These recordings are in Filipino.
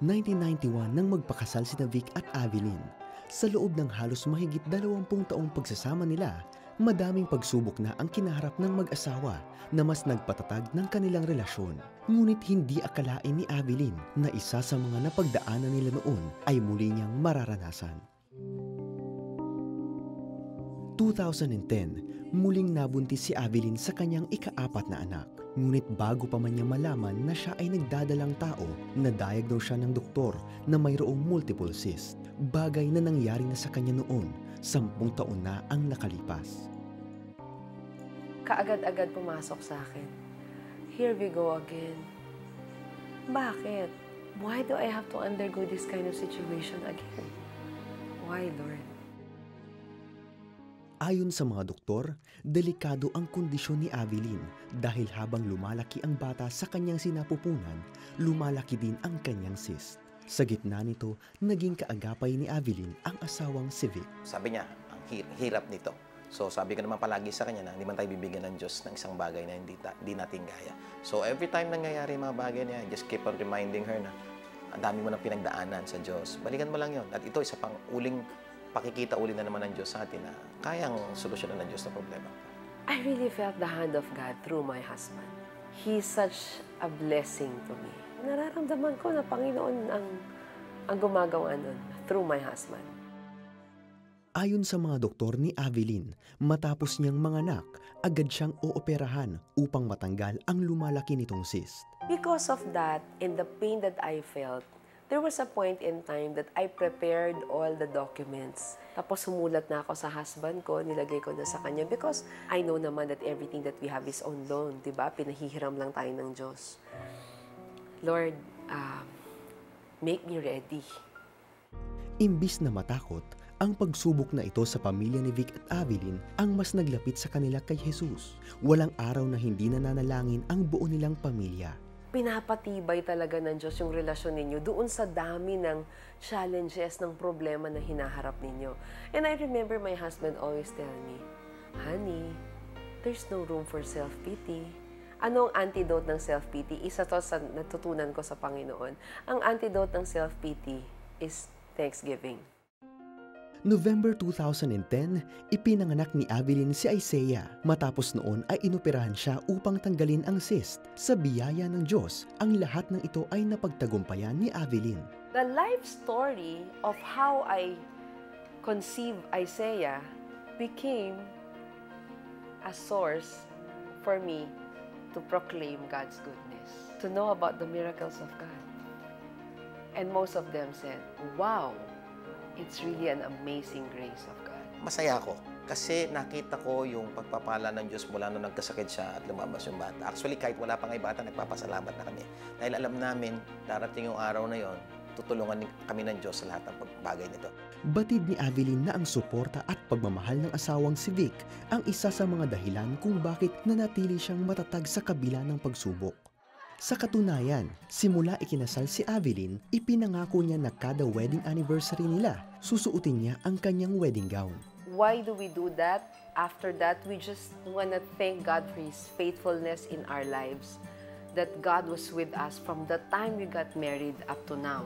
1991 nang magpakasal sina Vic at Avelin. Sa loob ng halos mahigit 20 taong pagsasama nila, madaming pagsubok na ang kinaharap ng mag-asawa na mas nagpatatag ng kanilang relasyon. Ngunit hindi akalain ni Avelin na isa sa mga napagdaanan nila noon ay muli niyang mararanasan. 2010, muling nabuntis si Avelin sa kanyang ika-4 na anak. Ngunit bago pa man niya malaman na siya ay nagdadalang tao, na-diagnose siya ng doktor na mayroong multiple cyst. Bagay na nangyari na sa kanya noon, 10 taon na ang nakalipas. Kaagad-agad pumasok sa akin. Here we go again. Bakit? Why do I have to undergo this kind of situation again? Why, Lord? Ayon sa mga doktor, delikado ang kondisyon ni Avelin dahil habang lumalaki ang bata sa kanyang sinapupunan, lumalaki din ang kanyang cyst. Sa gitna nito, naging kaagapay ni Avelin ang asawang si Vic. Sabi niya, ang hirap nito. So sabi ko naman palagi sa kanya na hindi man tayo bibigyan ng Diyos ng isang bagay na hindi natin kaya. So every time nangyayari mga bagay niya, just keep on reminding her na ang dami mo ng pinagdaanan sa Diyos. Balikan mo lang yon. At ito isa pang pakikita uli na naman ng Diyos sa atin na kayang solusyonan ng Diyos na problema. I really felt the hand of God through my husband. He's such a blessing to me. Nararamdaman ko na Panginoon ang gumagawa nun through my husband. Ayon sa mga doktor ni Avelin, matapos niyang manganak, agad siyang ooperahan upang matanggal ang lumalaki nitong cyst. Because of that, and the pain that I felt, there was a point in time that I prepared all the documents. Tapos sumulat na ako sa husband ko, nilagay ko na sa kanya because I know naman that everything that we have is on loan, diba? Pinahihiram lang tayo ng Diyos. Lord, make me ready. Imbis na matakot, ang pagsubok na ito sa pamilya ni Vic at Avelin ang mas naglapit sa kanila kay Jesus. Walang araw na hindi nananalangin ang buo nilang pamilya. Pinapatibay talaga ng Diyos yung relasyon ninyo doon sa dami ng challenges, ng problema na hinaharap ninyo. And I remember my husband always tell me, honey, there's no room for self-pity. Ano ang antidote ng self-pity? Isa to sa natutunan ko sa Panginoon. Ang antidote ng self-pity is thanksgiving. November 2010, ipinanganak ni Avelin si Isaiah. Matapos noon ay inoperahan siya upang tanggalin ang cyst. Sa biyaya ng Diyos, ang lahat ng ito ay napagtagumpayan ni Avelin. The life story of how I conceived Isaiah became a source for me to proclaim God's goodness, to know about the miracles of God. And most of them said, wow, it's really an amazing grace of God. Masaya ako kasi nakita ko yung pagpapala ng Diyos mula nung nagkasakit siya at lumabas yung bata. Actually, kahit wala pang ay bata, nagpapasalamat na kami. Dahil alam namin, darating yung araw na yon, tutulungan kami ng Diyos sa lahat ng bagay nito. Batid ni Avelin na ang suporta at pagmamahal ng asawang si Vic ang isa sa mga dahilan kung bakit nanatili siyang matatag sa kabila ng pagsubok. Sa katunayan, simula ikinasal si Avelin, ipinangako niya na kada wedding anniversary nila, susuotin niya ang kanyang wedding gown. Why do we do that? After that, we just want to thank God for His faithfulness in our lives. That God was with us from the time we got married up to now.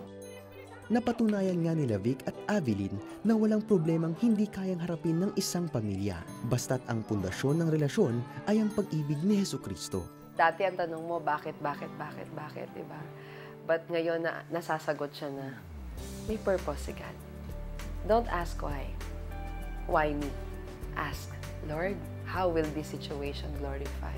Napatunayan nga nila Vic at Avelin na walang problemang hindi kayang harapin ng isang pamilya, basta't ang pundasyon ng relasyon ay ang pag-ibig ni Hesukristo. Dati ang tanong mo, bakit, diba? But ngayon na nasasagot siya na may purpose si God. Don't ask why. Why me? Ask, Lord, how will this situation glorify